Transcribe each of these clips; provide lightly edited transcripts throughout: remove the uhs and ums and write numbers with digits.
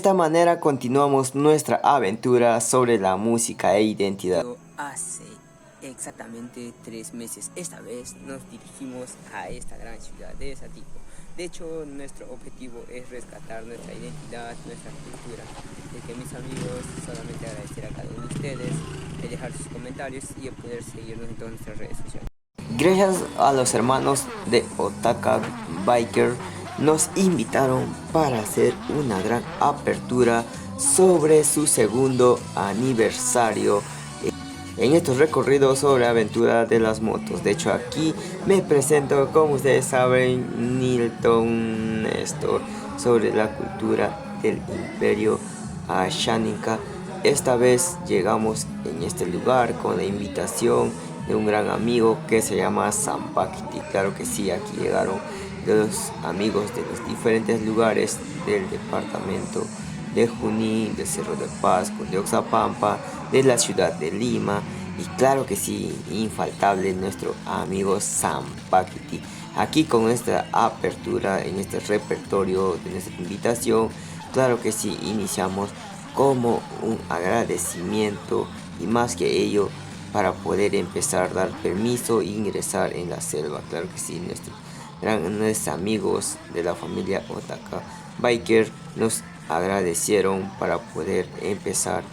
esta manera continuamos nuestra aventura sobre la música e identidad. Hace exactamente 3 meses, esta vez nos dirigimos a esta gran ciudad de Satipo. De hecho, nuestro objetivo es rescatar nuestra identidad, nuestra cultura. Así que mis amigos, solamente agradecer a cada uno de ustedes, dejar sus comentarios y poder seguirnos en todas nuestras redes sociales. Gracias a los hermanos de Otaka Biker nos invitaron para hacer una gran apertura sobre su segundo aniversario en estos recorridos sobre aventura de las motos. De hecho, aquí me presento, como ustedes saben, Nilton Néstor, sobre la cultura del imperio Ashánica. Esta vez llegamos en este lugar con la invitación de un gran amigo que se llama Sampakiti. Claro que sí, aquí llegaron los amigos de los diferentes lugares del departamento de Junín, del Cerro de Pasco, de Oxapampa, de la ciudad de Lima y claro que sí, infaltable nuestro amigo Sampakiti. Aquí con esta apertura en este repertorio de nuestra invitación, claro que sí, iniciamos como un agradecimiento y más que ello para poder empezar a dar permiso e ingresar en la selva. Claro que sí, nuestros amigos de la familia Otaka Biker nos agradecieron para poder empezar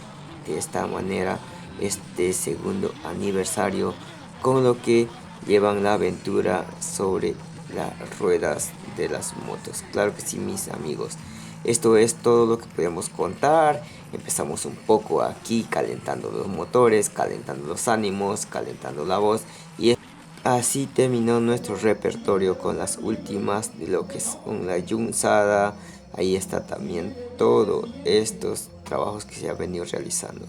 de esta manera este segundo aniversario, con lo que llevan la aventura sobre las ruedas de las motos. Claro que sí, mis amigos, esto es todo lo que podemos contar. Empezamos un poco aquí calentando los motores, calentando los ánimos, calentando la voz y así terminó nuestro repertorio con las últimas de lo que es una yunzada. Ahí está también todos estos trabajos que se han venido realizando.